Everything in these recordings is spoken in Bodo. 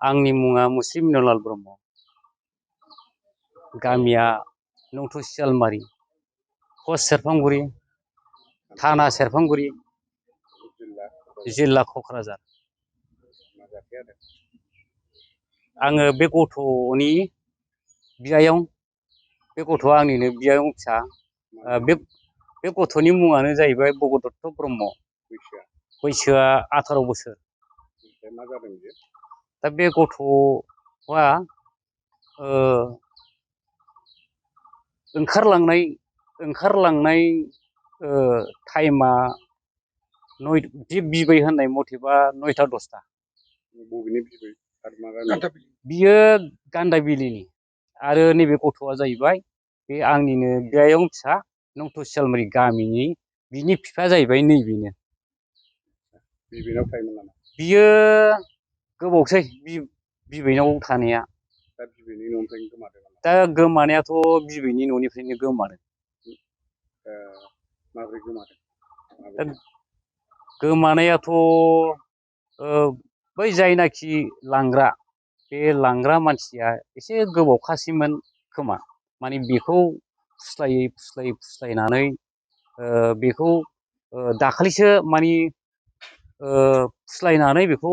आंनि मुङा मुस्लिम मिनलाल ब्रह्म। गामिया नंथ' सियालमारि, पस्ट सेरफांगुरि, थाना सेरफांगुरि, जिल्ला क'क्राझार। आङो बे गथ'नि बियायं, बे गथ'आ आंनिनो बियायं फिसा। बे गथ'नि मुङानो जाहैबाय भगदत्त ब्रह्म। बैसोआ 18 बोसोर। दा बे गथ'आ ओंखारलांनाय टाइमा बिबै होननाय मथेबा 9टा 10टा। बबेनि बिबै आरो मा गामि? बियो गान्दाबिलिनि। आरो नैबे गथ'आ जाहैबाय बे आंनिनो बियायं फिसा, नंथ' सियालमारि गामिनि। बिनि बिफाया जाहैबाय नैबेनो। बिबैनाव थायोमोन नामा? बियो गोबावसै बिबैनाव थानाया। दा बिबैनि न'निफ्रायनो गोमादों नामा? दा गोमानायाथ' बिबैनि न'निफ्रायनो गोमादों। माबोरै गोमादों? दा गोमानायाथ' बै जायनाखि लांग्रा, बे लांग्रा मानसिया एसे गोबावखासैमोन खोमा। माने बेखौ फुस्लायनानै बेखौ दाखालिसो माने फुस्लायनानै बेखौ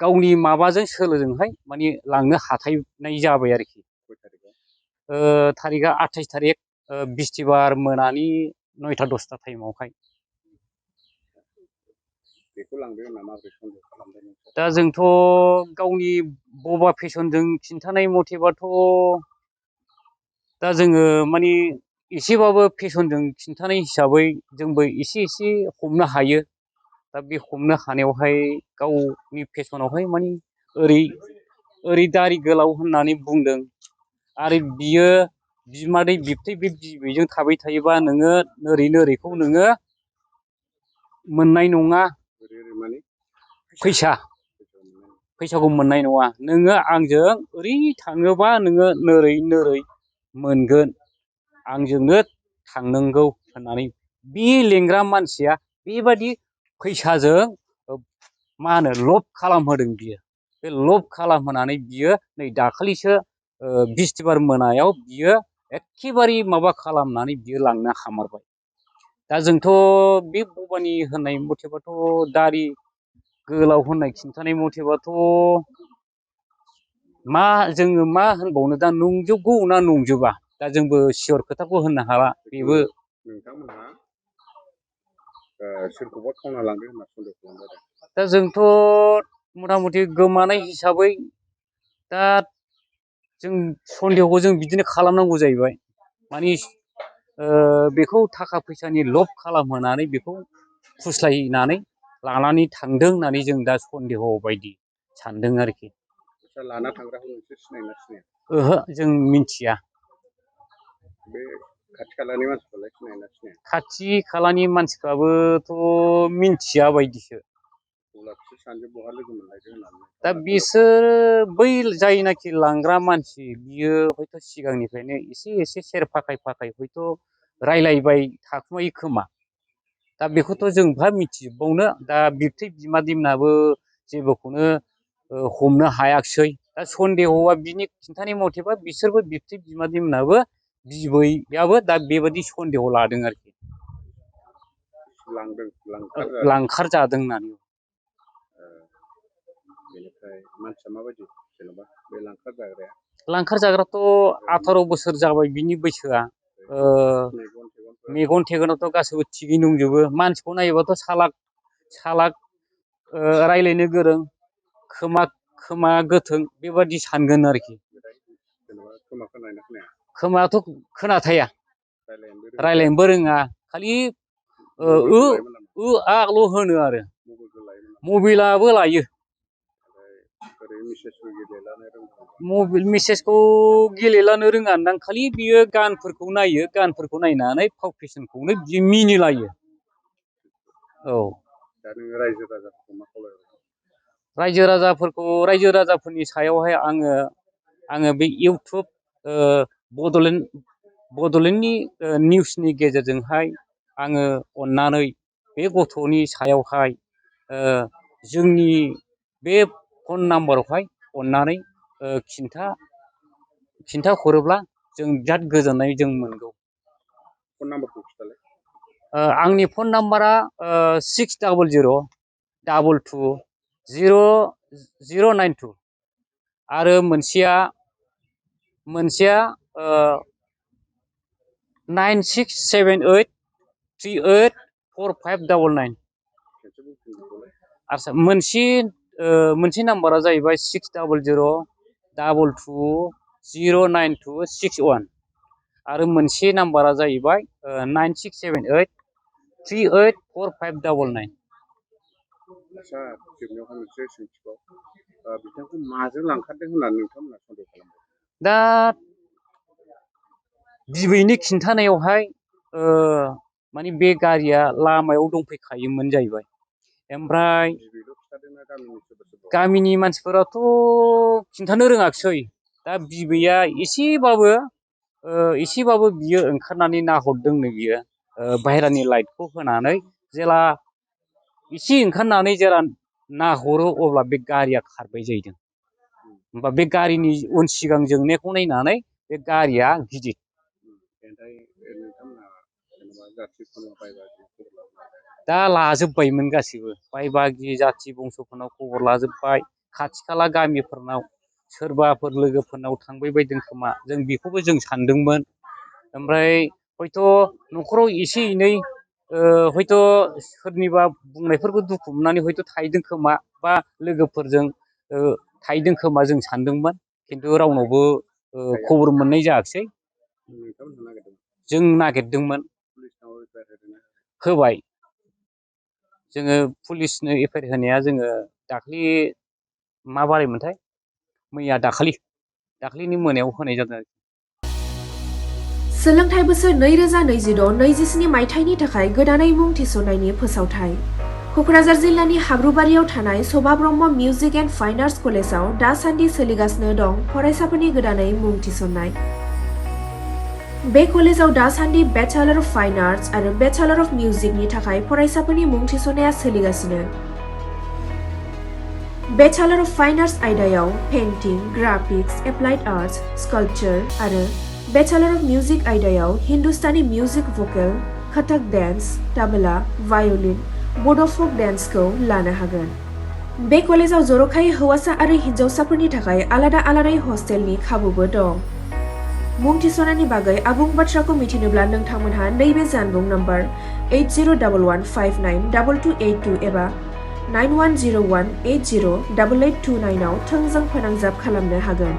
गावनि माबाजों सोलोजोंहाय माने लांनो हाथायनाय जाबाय आरोखि। थारिखआ 28 थारिख बिस्थिबार मोनानि 9टा 10टा टाइमावहाय। बेखौ लांदों होनना माबोरै सन्देह खालामदों नोंसोर? दा जोंथ' गावनि बबा फेसनजों खिन्थानाय मथेबाथ' दा जोङो माने एसेबाबो फेसनजों खिन्थानाय हिसाबै जोंबो एसे हमनो हायो। दा बे हमनो हानायावहाय गावनि फेसनावहाय माने ओरै दारि गोलाव होननानै बुंदों। आरो बियो बिमादै बिबथै बे बिबैजों थाबाय थायोबा नोङो नोरैखौ नोङो मोननाय नङा। फैसाखौ मोननाय नङा। नोङो आंजों ओरै थाङोबा नोङो नोरै मोनगोन। आंजोंनो थांनांगौ होननानै बे लेंग्रा मानसिया बेबादि फैसाजों लब खालामहोदों बियो। बे लब खालामहोनानै बियो नै दाखालिसो बिस्थिबार मोनायाव बियो एखेबारे माबा खालामनानै बियो लांनो हामारबाय। दा जोंथ' बे बबानि होननाय मथेबाथ' दारि गोलाव होननाय खिन्थानाय मथेबाथ' जोङो मा होनबावनो दा, नंजोबगौ ना नंजोबा दा जोंबो सियर खोथाखौ होननो हाला। बेबो नोंथांमोनहा सोरखौबा खावना लांदों होनना सन्देह खालामजादों। दा जोंथ' मथा मथि गोमानाय हिसाबै दा जों सन्देहखौ जों बिदिनो खालामनांगौ जाहैबाय। माने बेखौ थाखा फैसानि लब खालामहोनानै बेखौ फुस्लायनानै लानानै थांदों होननानै जों दा सन्देह बायदि सानदों आरोखि। लाना थांग्राखौ नोंसोर सिनायोना सिनाया? ओहो, जों मिथिया। बे खाथि खालानि मानसिफ्रालाय सिनायोना सिनाया? खाथि खालानि मानसिफ्राबोथ' मिथिया बायदिसो। अब्ला बिसोर सानैजों बहा लोगो मोनलायदों होननानै? दा बिसोर बै जायनाखि लांग्रा मानसि, बियो हयथ' सिगांनिफ्रायनो एसे सेर फाखाय हयथ' रायलायबाय थाखुमायो खोमा। दा बेखौथ' जों बहा मिथिजोबबावनो। दा बिबथै बिमादैमोनाबो जेबोखौनो हमनो हायाखिसै। दा सन्देहआ बिनि खिन्थानाय मथेबा बिसोरबो बिबथै बिमादैमोनाबो बिबैयाबो दा बेबायदि सन्देह लादों आरोखि। लांखार जादों होननानै। बेनिफ्राय मानसिया माबायदि जेनेबा बे लांखार जाग्राया? लांखार जाग्राथ' 18 बोसोर जाबाय बिनि बैसोआ। मेगन थेगोनाथ' गासैबो थिगैनो दंजोबो। मानसिखौ नायोबाथ' सालाक रायलायनो गोरों, खोमा गोथों बेबादि सानगोन आरोखि। खोमायाथ' खोनाथाया, रायलायनोबो रोङा, खालि आल' होनो आरो। मबाइलाबो लायो। मेसेजखौ गेलेलानो रोङादां, खालि बियो गानफोरखौ नायो। गानफोरखौ नायनानै फाव फेसनखौनो बियो मिनिलायो। औ। दा नोङो रायजो राजाफोरखौ मा खावलायबाय? रायजो राजाफोरनि सायावहाय आङो बे इउटुब बड'लेण्डनि निउसनि गेजेरजोंहाय आङो अननानै बे गथ'नि सायावहाय जोंनि बे फन नाम्बारावहाय अननानै खिन्थाहरोब्ला जों बिराद गोजोननाय जों मोनगौ। फन नाम्बारखौ खिथालाय। आंनि फन नाम्बारा 6000220092 आरो मोनसेया 9678384599। आच्छा मोनसे नाम्बारा जाहैबाय 600022009261 आरो मोनसे नाम्बारा जाहैबाय 9678384599। आच्छा जोबनायावहाय मोनसे सोंथिबाव बिथांखौ माजों लांखारदों होननानै नोंथांमोना सन्देह खालामदों? दा बिबैनि खिन्थानायावहाय माने बे गारिया लामायाव दंफैखायोमोन जाहैबाय। ओमफ्राय बिबैल' खिथादोंना गामिनि सोरबा सोरबा? गामिनि मानसिफोराथ' खिन्थानो रोङाखिसै। दा बिबैया एसेबाबो बियो ओंखारनानै नाहरदोंनो बियो बाहेरानि लाइटखौ होनानै जेला एसे ओंखारनानै जेला नाहरो अब्ला बे गारिया खारबाय जाहैदों। होमबा बे गारिनि उन सिगां जोंनायखौ नायनानै बे गारिया गिदिर। ओमफ्राय नोंथांमोना जेनेबा जाथि खुरमा बाय बाहागि खबर लाबाय? दा लाजोब्बायमोन गासैबो बाय बाहागि जाथि बंस'फोरनाव खबर लाजोब्बाय। खाथि खाला गामिफोरनाव सोरबाफोर लोगोफोरनाव थांबाय बायदों खोमा जों बेखौबो जों सानदोंमोन। ओमफ्राय हयथ' न'खराव एसे एनै हयथ' सोरनिबा बुंनायफोरखौ दुखु मोननानै हयथ' थाहैदों खोमा बा लोगोफोरजों थाहैदों खोमा जों सानदोंमोन। खिन्थु रावनावबो खबर मोननाय जायाखिसै। जों नागिरदोंमोन। होबाय। जोङो पुलिसनो एफआइआर होनाया जोङो दाख्लि मा बारायमोनथाय मैया दाख्लिनि मोनायाव होनाय जादों। सोलोंथाइ बोसोर 2026-27 मायथाइनि थाखाय गोदानै मुं थिसननायनि फोसावथाइ। क'क्राझार जिल्लानि हाब्रुबारियाव थानाय सभा Brahma music and fine arts कलेजाव दासान्दि सोलिगासिनो दं फरायसाफोरनि गोदानै मुं थिसननाय। बे कलेजाव दासान्दि बेचेलर अफ फाइन आर्टस आरो बेचेलर अफ मिउजिकनि थाखाय फरायसाफोरनि मुं थिसननाया सोलिगासिनो। बेचेलर अफ फाइन आर्टस आयदायाव painting, graphics, applied arts, sculpture आरो बेचेलर अफ मिउजिक आयदायाव Hindustani music vocal, Kathak dance, tabla, violin, Bodo' folk डेन्सखौ लानो हागोन। बे कलेजाव जर'खायै हौवासा आरो हिन्जावसाफोरनि थाखाय आलादा आलादायै हस्टेलनि खाबुबो दं। मुं थिसननायनि बागै आबुं बाथ्राखौ मिथिनोब्ला नोंथांमोनहा नैबे जानबुं नम्बर 8011592282 एबा 9101808829 आव थोंजों फोनांजाब खालामनो हागोन।